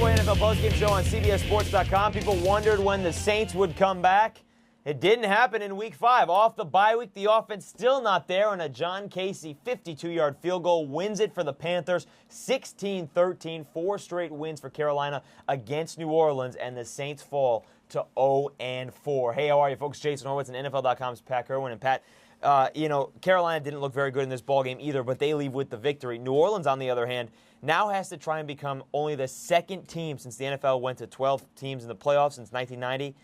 Cowboy NFL postgame show on CBSSports.com. People wondered when the Saints would come back. It didn't happen in Week 5. Off the bye week, the offense still not there, and a John Kasay 52-yard field goal wins it for the Panthers. 16-13, 4 straight wins for Carolina against New Orleans, and the Saints fall to 0-4. Hey, how are you, folks? Jason Horowitz and NFL.com's Pat Kirwan. And Pat, Carolina didn't look very good in this ballgame either, but they leave with the victory. New Orleans, on the other hand, now has to try and become only the second team since the NFL went to 12 teams in the playoffs since 1990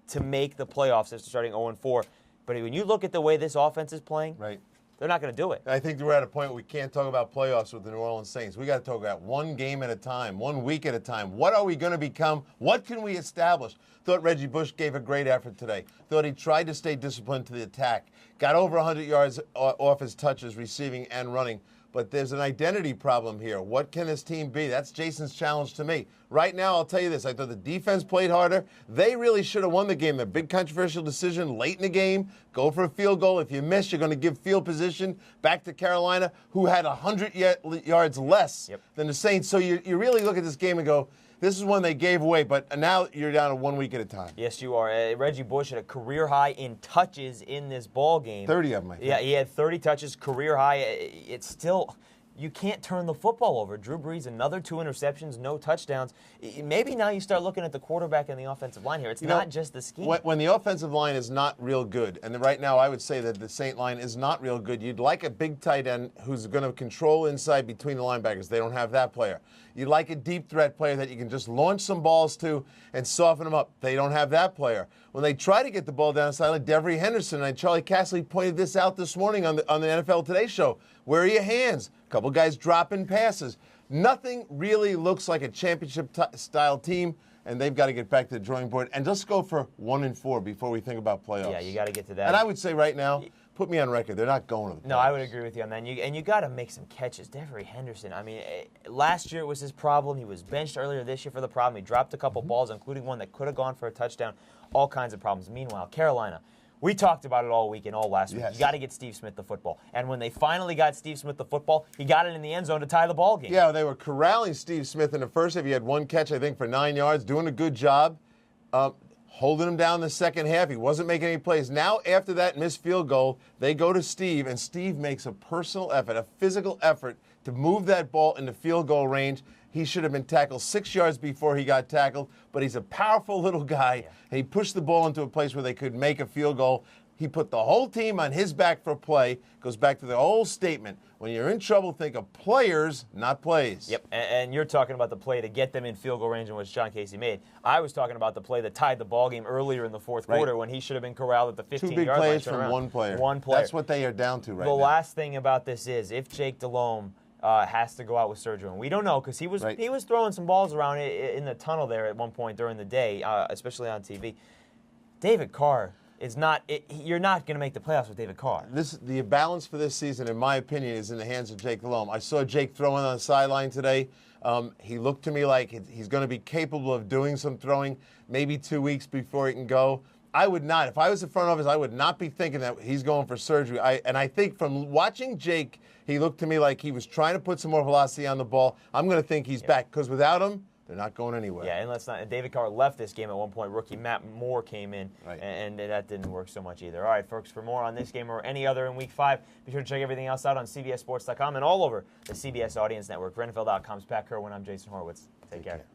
to make the playoffs after starting 0-4. But when you look at the way this offense is playing, right, they're not going to do it. I think we're at a point where we can't talk about playoffs with the New Orleans Saints. We got to talk about one game at a time, 1 week at a time. What are we going to become? What can we establish? Thought Reggie Bush gave a great effort today. Thought he tried to stay disciplined to the attack. Got over 100 yards off his touches, receiving and running. But there's an identity problem here. What can this team be? That's Jason's challenge to me. Right now, I'll tell you this. I thought the defense played harder. They really should have won the game. The big controversial decision late in the game, go for a field goal. If you miss, you're going to give field position back to Carolina, who had 100 yards less than the Saints. So you really look at this game and go, this is one they gave away, but now you're down to 1 week at a time. Yes, you are. Reggie Bush had a career high in touches in this ball game. 30 of them, I think. Yeah, he had 30 touches, career high. It's still, you can't turn the football over. Drew Brees, another 2 interceptions, no touchdowns. Maybe now you start looking at the quarterback and the offensive line here. It's not just the scheme. When the offensive line is not real good, and right now I would say that the Saint line is not real good, you'd like a big tight end who's going to control inside between the linebackers. They don't have that player. You'd like a deep threat player that you can just launch some balls to and soften them up. They don't have that player. When they try to get the ball down the sideline, Devery Henderson and Charlie Casserly pointed this out this morning on the NFL Today show. Where are your hands? A couple guys dropping passes. Nothing really looks like a championship-style team, and they've got to get back to the drawing board and just go for 1-4 before we think about playoffs. Yeah, you got to get to that. And I would say right now, put me on record, they're not going to the playoffs. No, I would agree with you on that. And you got to make some catches. Devery Henderson, I mean, last year it was his problem. He was benched earlier this year for the problem. He dropped a couple balls, including one that could have gone for a touchdown. All kinds of problems. Meanwhile, Carolina, we talked about it all week and all last week. Yes. You got to get Steve Smith the football. And when they finally got Steve Smith the football, he got it in the end zone to tie the ball game. Yeah, they were corralling Steve Smith in the first half. He had 1 catch, I think, for 9 yards, doing a good job. Holding him down the second half. He wasn't making any plays. Now, after that missed field goal, they go to Steve, and Steve makes a personal effort, a physical effort to move that ball into field goal range. He should have been tackled 6 yards before he got tackled, but he's a powerful little guy, and he pushed the ball into a place where they could make a field goal. He put the whole team on his back for a play. Goes back to the old statement. When you're in trouble, think of players, not plays. Yep, and you're talking about the play to get them in field goal range in which John Kasay made. I was talking about the play that tied the ball game earlier in the fourth quarter when he should have been corralled at the 15-yard line. 2 big plays from one player. One player. That's what they are down to right now. The last thing about this is if Jake Delhomme has to go out with surgery, and we don't know because he was throwing some balls around in the tunnel there at one point during the day, especially on TV. David Carr is not. You're not going to make the playoffs with David Carr. The balance for this season, in my opinion, is in the hands of Jake Delhomme. I saw Jake throwing on the sideline today. He looked to me like he's going to be capable of doing some throwing maybe 2 weeks before he can go. I would not. If I was the front office, I would not be thinking that he's going for surgery. I think from watching Jake, he looked to me like he was trying to put some more velocity on the ball. I'm going to think he's back because without him, they're not going anywhere. Yeah, and let's not. David Carr left this game at one point. Rookie Matt Moore came in, and that didn't work so much either. All right, folks, for more on this game or any other in Week 5, be sure to check everything else out on CBSSports.com and all over the CBS Audience Network. For NFL.com's Pat Kirwan, I'm Jason Horowitz. Take care.